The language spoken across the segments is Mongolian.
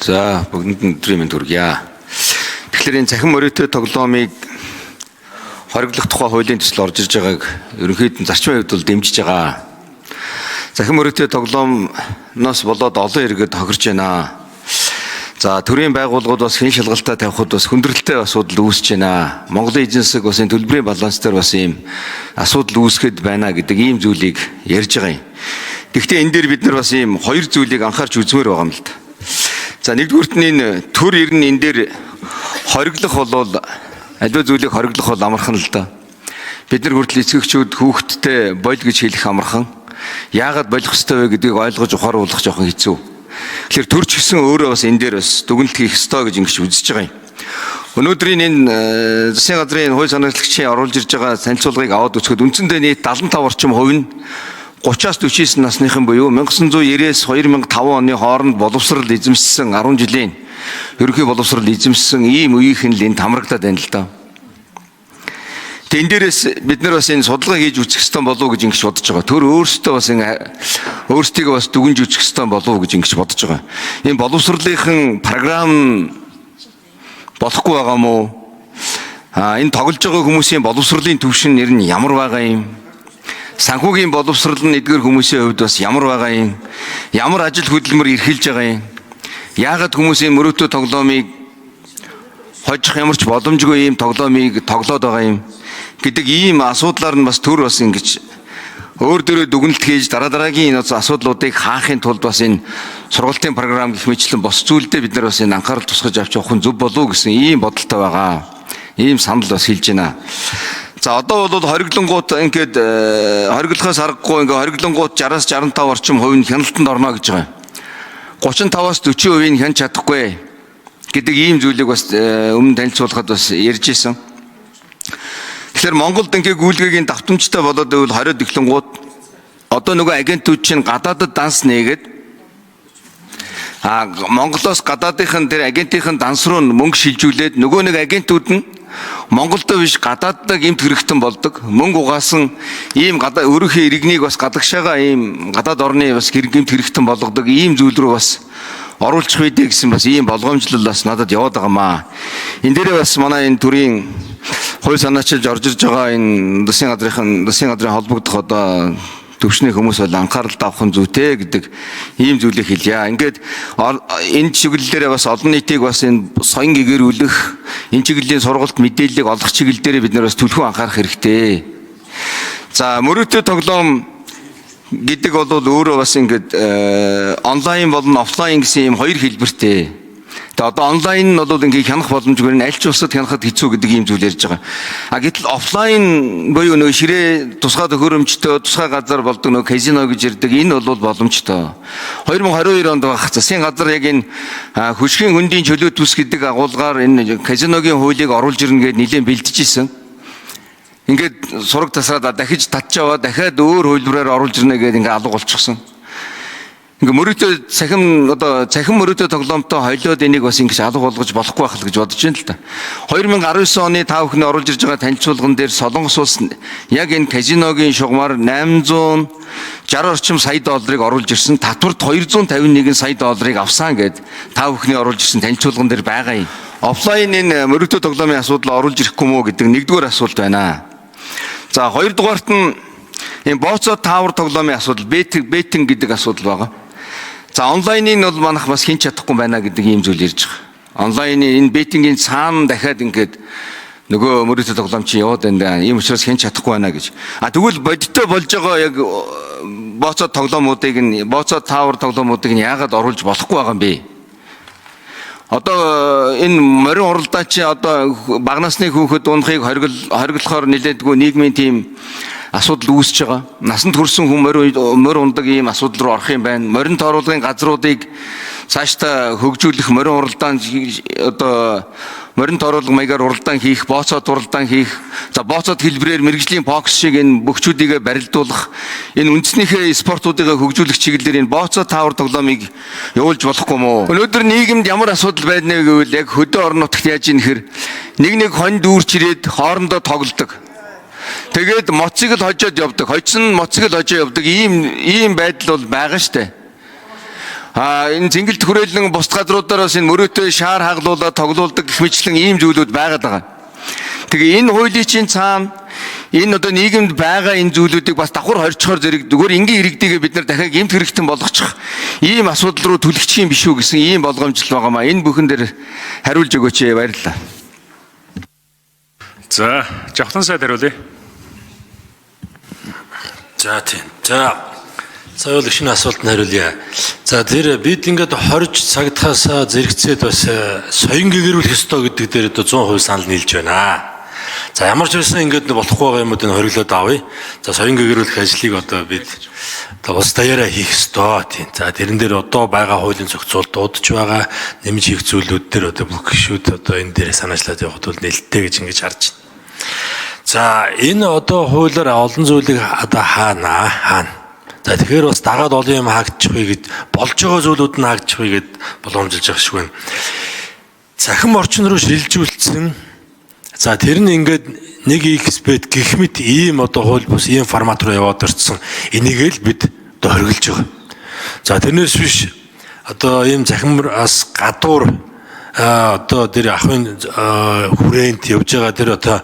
За бүгдэнд өдрийн мэнд хүргье. Тэгэхээр энэ цахим мөрөөдөө тоглоомыг хориглох тухай хуулийн төсөл орж ирж байгааг ерөнхийдөө зарчмын хувьд бол дэмжиж байгаа. Цахим мөрөөдөө тоглоомноос болоод олон иргэд тохирч байна. За төрийн байгууллагууд бас хэн шалгалтаа тавихад бас хүндрэлтэй асуудал үүсэж байна. Монголын эзэн засаг бас энэ төлбөрийн баланс дээр бас ийм асуудал үүсгэхэд байна гэдэг ийм зүйлийг ярьж байгаа юм. Гэхдээ энэ дээр бид нар бас ийм хоёр зүйлийг анхаарч үзмээр байгаа юм л да. За нэгдүгürt нь энэ төр ер нь энэ дээр хориглох болвол аливаа зүйлийг хориглох бол амархан л да. Бид нар хүртэл эцэгчүүд хүүхэдтэй боль гэж хэлэх амархан. Яагаад болох ёстой вэ гэдгийг ойлгож ухааруулах жоохон хэцүү. Тэгэхээр төр ч гэсэн өөрөө бас энэ дээр бас дүгнэлт хийх ёстой гэж ингэж үзэж байгаа юм. Өнөөдрийн энэ засгийн газрын хууль санаачлалчийн оруулж ирж байгаа танилцуулгыг аваад үзэхэд үндсэндээ нийт 75 орчим хувь нь 30-аас 49 насныхан буюу 1990-с 2005 оны хооронд боловсрал эзэмшсэн 10 жилийн ерөнхий боловсрал эзэмшсэн ийм үеийнхэн л энд хамрагдаад байна л да. Тэн дээрээс бид нар бас энэ судалгаа хийж үзэх ёстой болов уу гэж ингэж бодож байгаа. Төр өөрсдөө бас өөрсдийгөө бас дүгнж үзэх ёстой болов уу гэж ингэж бодож байгаа. Энэ боловсролынхан програм болохгүй байгаа мó? Энэ тоглож байгаа хүмүүсийн боловсролын түвшин нэр нь ямар байгаа юм? Санхүүгийн боловсрол нь эдгээр хүмүүсийн хувьд бас ямар байгаа юм? Ямар ажил хөдөлмөр эрхэлж байгаа юм? Яагаад хүмүүсийн мөрөөдөө тоглоомыг хожих ямар ч боломжгүй ийм тоглоомыг тоглоод байгаа юм гэдэг ийм асуудлаар нь бас төр бас ингэж өөр дөрөө дүгнэлт хийж дараагийн энэ асуудлуудыг хаахын тулд бас энэ сургалтын програм гэх мэтлэн бос зүйлдээ бид нар бас энэ анхаарал тусгаж авч явах нь зөв болов уу гэсэн ийм бодолтой байгаа. Ийм санал бас хэлж байна. За одоо бол хориглонгууд ингээд хориглохоос аргагүй ингээд хориглонгууд 60-аас 65 орчим хувь нь хяналтанд орно гэж байгаа. 35-аас 40% нь хянаж чадахгүй гэдэг ийм зүйлийг бас өмнө танилцуулахад бас ярьж исэн. Тэгэхээр Монголд ингээд гүйлгээгийн давтамжтай болоод байвал хориод эхлэнгууд одоо нөгөө агентууд чинь гадаадд данс нээгээд Монголоос гадаадынхан тэр агентийн данс руу мөнгө шилжүүлээд нөгөө нэг агентууд нь Монголдо биш гадаадд гэмт хэрэгтэн болдог. Мөнгө угаасан ийм өөрийнхөө иргэнийг бас гадагшаага ийм гадаад орны бас гэмт хэрэгтэн болгодог ийм зүйл рүү бас оруулах үедээ гэсэн бас ийм болгоомжлол бас надад яваад байгаамаа. Энэ дээрээ бас манай энэ төрийн хууль санаачилж орж ирж байгаа энэ засгийн газрын холбогдох одоо төвшний хүмүүс бол анхаарал тавих нь зүйтэй гэдэг ийм зүйлийг хэлье. Ингээд энэ чиглэлээр бас олон нийтийг бас энэ соён гэгэрүүлэх, энэ чиглэлийн сургалт мэдээллийг олох чиглэл дээр бид нар бас түлхүү анхаарах хэрэгтэй. За мөрөөдөө тоглоом гэдэг бол өөрөө бас ингээд онлайн болон офлайн гэсэн ийм хоёр хэлбэртэй. Тэгээ одоо онлайн нь бол ингээд хянах боломжгүй нь аль ч улсад хянахад хэцүү гэдэг ийм зүйл ярьж байгаа. Гэтэл офлайн буюу нөгөө ширээ тусгай төхөөрөмжтэй тусгай газар болдог нөгөө казино гэж ярьдаг энэ бол боломжтой. 2022 онд байх засгийн газар яг энэ хөшгийн хөндийн чөлөө төс гэдэг агуулгаар энэ казиногийн хуулийг оруулж ирнэ гэдээ нэлээд бэлдэж исэн. Ингээд сураг тасраад дахиж татчаваа дахиад өөр хуулбараар оруулж ирнэ гэдэг ингээд алга болчихсон. Ингээ мөрөөдөө цахим мөрөөдөө тоглоомтой хойлоод энийг бас ингэж алга болгож болохгүй байх л гэж бодож байна л да. 2019 оны 5 бүхний оруулж ирж байгаа танилцуулган дээр Солонгос улс яг энэ казиногийн шугамар 860 орчим сая долларыг оруулж ирсэн. Татварт 251 сая долларыг авсан гэд 5 бүхний оруулж ирсэн танилцуулган дээр байгаа юм. Офлайн энэ мөрөөдөө тоглоомын асуудал оруулж ирэхгүй мүү гэдэг нэгдүгээр асуулт байна. За хоёрдугаарт нь энэ бооцоо таавар тоглоомын асуудал беттинг гэдэг асуудал байгаа. За онлайныг бол манайх бас хийн чадахгүй байна гэдэг ийм зүйл ярьж байгаа. Онлайны энэ беттингийн цаана дахиад ингээд нөгөө мөрөөдөө тоглоом чи яваад байна. Ийм учраас хийн чадахгүй байна гэж. Тэгвэл бодиттой болж байгаа яг бооцоо таавар тоглоомуудыг нь яагаад оруулж болохгүй байгаа юм бэ? Одоо энэ морин уралдаан чи одоо бага насны хүүхэд унахыг хориглохоор нэлээдгүй нийгмийн тийм асуудал үүсэж байгаа. Насанд хүрсэн хүн морь ундаг ийм асуудал руу орох юм байна. Морин тооруулгын газруудыг цаашдаа хөгжүүлэх морин уралдаан одоо морин тооруулга маягаар уралдаан хийх, бооцоод уралдаан хийх, за бооцоод хэлбэрээр мэрэгжлийн бокс шиг энэ бөхчүүдийг барилдуулах, энэ үндснийхээ спортуудыг хөгжүүлэх чиглэлээр энэ бооцоо таавар тоглоомыг явуулж болохгүй мó? Өнөөдөр нийгэмд ямар асуудал байна вэ гэвэл яг хөдөө орон нутагт яаж ийм хэр нэг хонь дүүрч ирээд хоорондоо тоглодог. Тэгээд моцыг л хожоод явдаг. Хожсон моцыг л хожоо явдаг. Ийм байдал бол байгаа штэ. Энэ зингэл төрөлн бус газруудаас энэ мөрөөдөө шаар хаглуулаад тоглуулдаг гэх мэтлэн ийм зүйлүүд байгаад байгаа. Тэгээ энэ хуулийн чинь цаана энэ одоо нийгэмд байгаа энэ зүйлүүдийг бас давхар хорчхоор зэрэг зүгээр энгийн иргэдийгээ бид нар дахиад гэмт хэрэгтэн болгочих ийм асуудал руу түлхчих юм биш үү гэсэн ийм болгоомжл байгаамаа. Энэ бүхэн дээр хариулж өгөөч. Баярлалаа. За, жавхлан сайд хариулъя. За тийм. За бол шинэ асуултанд хариулъя. За тэр бид ингээд хорж цагтахаас зэрэгцээд бас соён гэгэрүүлэх ёстой гэдэг дээр одоо 100% санал нийлж байна. За ямар ч байсан ингээд болохгүй байгаа юмуд нь хориглоод авъя. За соён гэгэрүүлэх ажлыг одоо бид одоо улс даяараа хийх ёстой. Тийм. За тэрэн дээр одоо байгаа хуулийн зохицуулт дуудаж байгаа нэмж хийх зүйлүүд дээр одоо бүх гишүүд одоо энэ дээр санаачлаад явахд бол нэлттэй гэж ингэж харж байна. За энэ одоо хуулиар олон зүйлийг одоо хаана. За тэгэхээр бас дагаад олон юм хаагдчихвээ гэд болж байгаа зүйлүүд нь хаагдчихвээ гэд боломжилж байгаа шиг байна. Захин орчин руу шилжүүлсэн. За тэр нь ингээд нэг XBet гэх мэт ийм одоо хууль бус ийм формат руу яваад ирсэн. Энийгээ л бид одоо хориглож байгаа. За тэрнээс биш одоо ийм захимраас гадуур одоо тэр ахын хүрээнд явж байгаа тэр одоо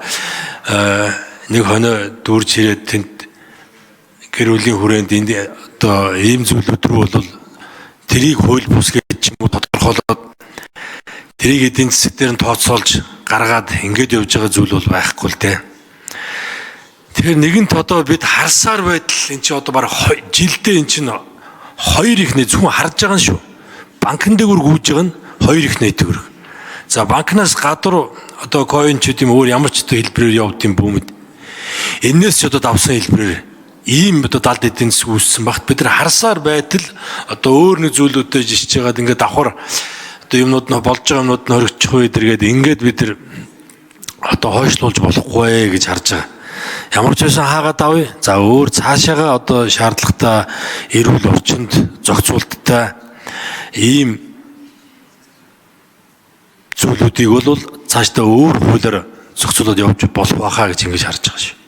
нэг хоноо дүүрж ирээд тэнд гэр бүлийн хүрээнд энд одоо ийм зүйлүүд рүү бол тэрийг хууль бус гэж юм уу тодорхойлоод тэрийг эдийн засаг дээр нь тооцоолж гаргаад ингэж явж байгаа зүйл бол байхгүй л дээ. Тэгэхээр нэгэнт одоо бид харсаар байтал эн чинь одоо бараг жилдээ эн чинь хоёр их нэ зөвхөн харж байгаа нь шүү. Банкн дээгүүр гүйж байгаа нь хоёр их нэ төгрөг. За банкнаас гадуур одоо coin ч гэдэм өөр ямар ч одоо хэлбэрээр явд юм бүүмэд. Энээс ч одоо давсан хэлбэрээр ийм одоо далд эдийн засаг үүссэн багт бид нар харсаар байтал одоо өөр нэг зүйлүүдэд жишж байгаад ингээд давхар одоо юмнууд нь болж байгаа юмнууд нь хоригдчих үе дэргээд ингээд бид нар одоо хойшлуулж болохгүй гэж харж байгаа. Ямар ч байсан хаагаад авъя. За өөр цаашаага одоо шаардлагатай эрүүл орчинд зохицуулттай ийм зүйлүүдийг бол цаашдаа өөр хуулиар зохицуулаад явж болох байхаа гэж ингэж харж байгаа шүү.